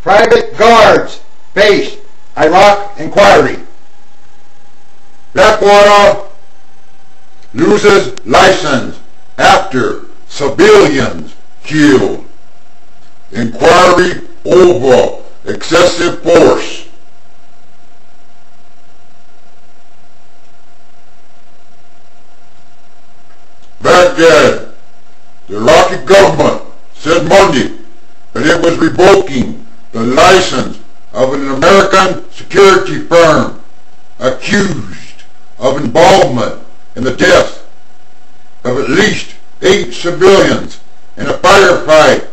Private Guards Based Iraq Inquiry. Blackwater loses license after civilians killed. Inquiry over excessive force. Baghdad. The Iraqi government said Monday that it was revoking the license of an American security firm accused of involvement in the death of at least 8 civilians in a firefight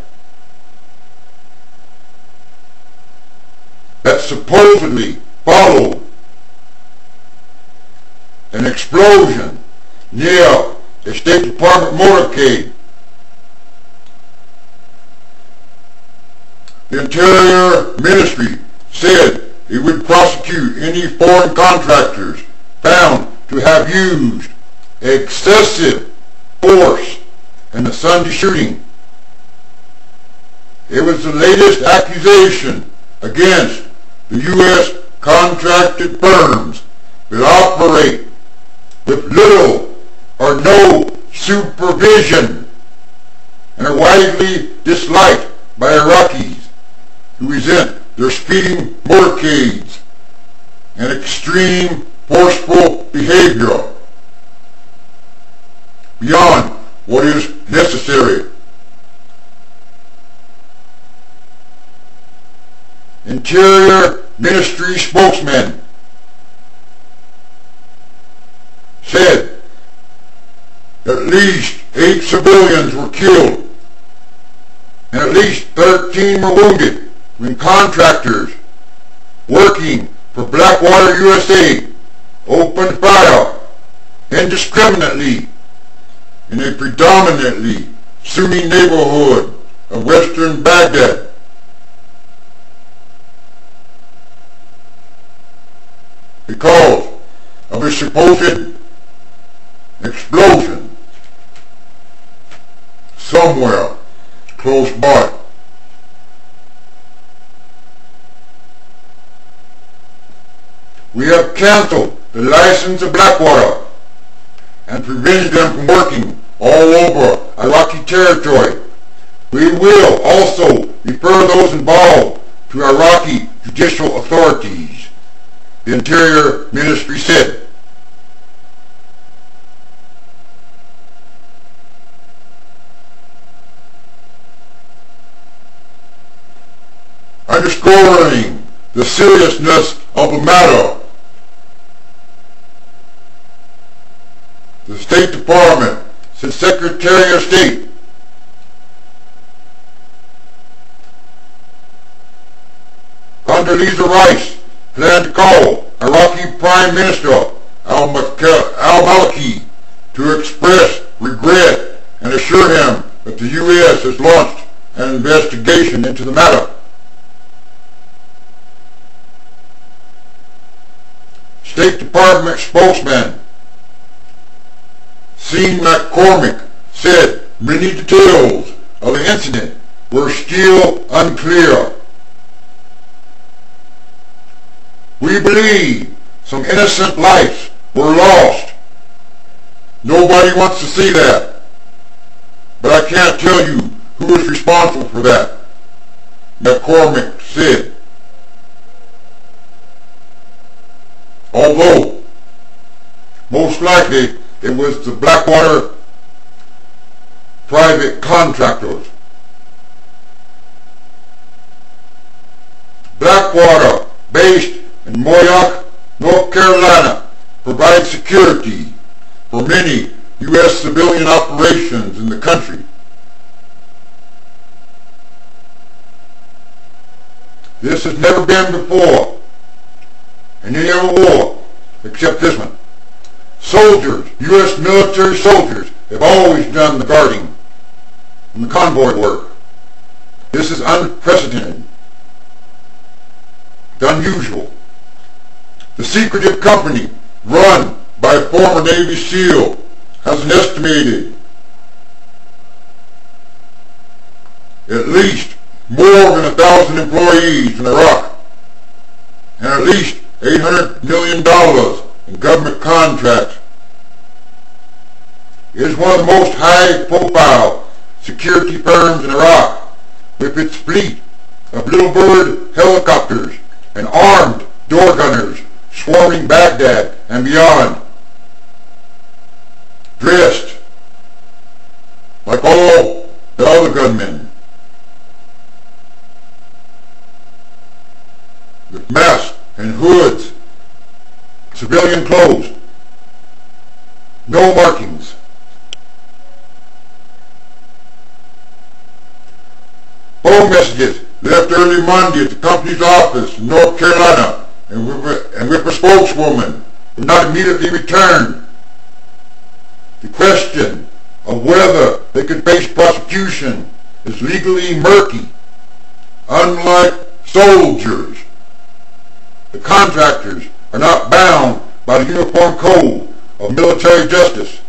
that supposedly followed an explosion near a State Department motorcade. The Interior Ministry said it would prosecute any foreign contractors found to have used excessive force in the Sunday shooting. It was the latest accusation against the U.S. contracted firms that operate with little or no supervision and are widely disliked by Iraqis who resent their speeding motorcades and extreme forceful behavior beyond what is necessary. Interior Ministry spokesman said at least 8 civilians were killed and at least 13 were wounded when contractors working for Blackwater USA opened fire indiscriminately in a predominantly Sunni neighborhood of western Baghdad. Because of a supposed explosion somewhere close by. We have canceled the license of Blackwater and prevented them from working all over Iraqi territory. We will also refer those involved to Iraqi judicial authorities, the Interior Ministry said. Underscoring the seriousness of the matter, the State Department said Secretary of State Condoleezza Rice planned to call Iraqi Prime Minister al-Maliki to express regret and assure him that the U.S. has launched an investigation into the matter. State Department spokesman Sean McCormick said many details of the incident were still unclear. We believe some innocent lives were lost. Nobody wants to see that, but I can't tell you who is responsible for that, McCormick said. Although, most likely, it was the Blackwater private contractors. Blackwater, based in Moyock, North Carolina, provides security for many U.S. civilian operations in the country. This has never been before in any other war except this one. Soldiers, U.S. military soldiers, have always done the guarding and the convoy work. This is unprecedented, unusual. The secretive company, run by a former Navy SEAL, has an estimated at least more than 1,000 employees in Iraq, and at least $800 million in government contracts. It is one of the most high-profile security firms in Iraq, with its fleet of Little Bird helicopters and armed door gunners swarming Baghdad and beyond, dressed like all the other gunmen, with masks and hoods, civilian clothes, no markings. Phone messages left early Monday at the company's office in North Carolina and with a spokeswoman were not immediately returned. The question of whether they could face prosecution is legally murky. Unlike soldiers, the contractors are not bound by the Uniform Code of Military Justice.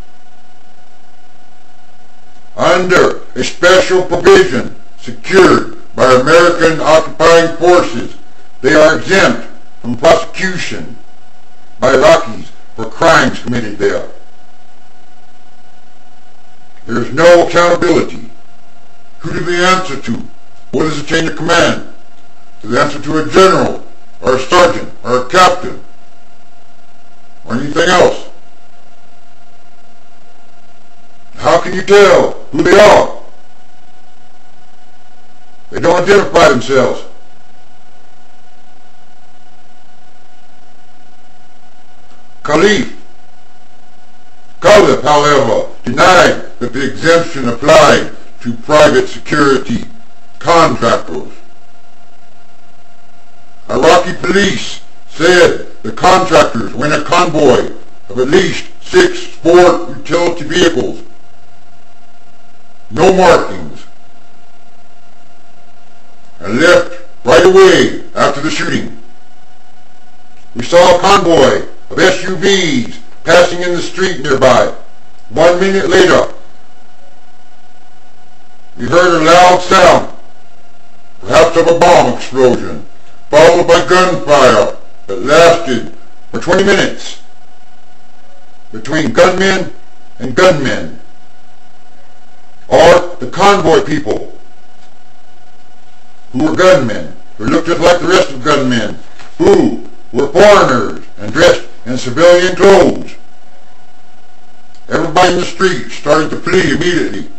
Under a special provision secured by American occupying forces, they are exempt from prosecution by Iraqis for crimes committed there. There is no accountability. Who do they answer to? What is the chain of command? Do they answer to a general, or a sergeant, or a captain, or anything else? How can you tell who they are? They don't identify themselves. Caliph, however, denied that the exemption applied to private security contractors. Iraqi police said the contractors were in a convoy of at least 6 sport utility vehicles. No markings. And left right away after the shooting. We saw a convoy of SUVs passing in the street nearby. 1 minute later, we heard a loud sound, perhaps of a bomb explosion, followed by gunfire that lasted for 20 minutes between gunmen and gunmen, or the convoy people who were gunmen, who looked just like the rest of gunmen, who were foreigners and dressed in civilian clothes. Everybody in the street started to flee immediately.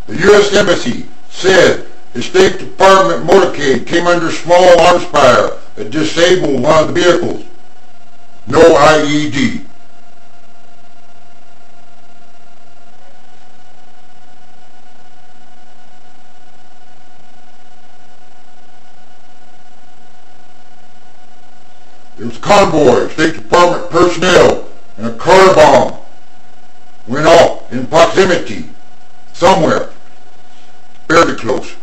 The U.S. Embassy said the State Department motorcade came under small arms fire that disabled one of the vehicles. No IED. It was a convoy of State Department personnel, and a car bomb went off in proximity, somewhere, fairly close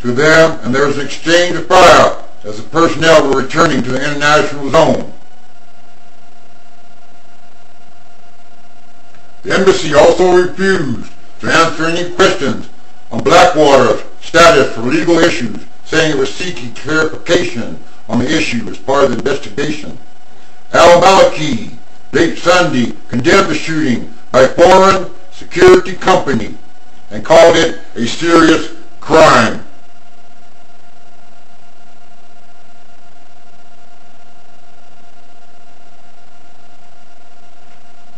to them, and there was an exchange of fire as the personnel were returning to the international zone. The embassy also refused to answer any questions on Blackwater's status for legal issues, saying it was seeking clarification on the issue as part of the investigation. Al-Maliki, late Sunday, condemned the shooting by a foreign security company and called it a serious crime.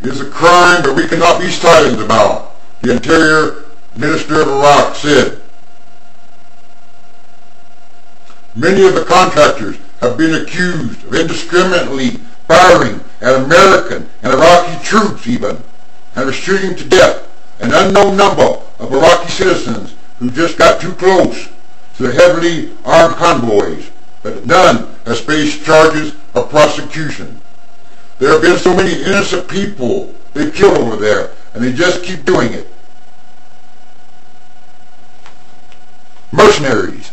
It is a crime that we cannot be silent about, the Interior Minister of Iraq said. Many of the contractors have been accused of indiscriminately firing at American and Iraqi troops even, and of shooting to death an unknown number of Iraqi citizens who just got too close to the heavily armed convoys, but none has faced charges of prosecution. There have been so many innocent people they've killed over there, and they just keep doing it. Mercenaries.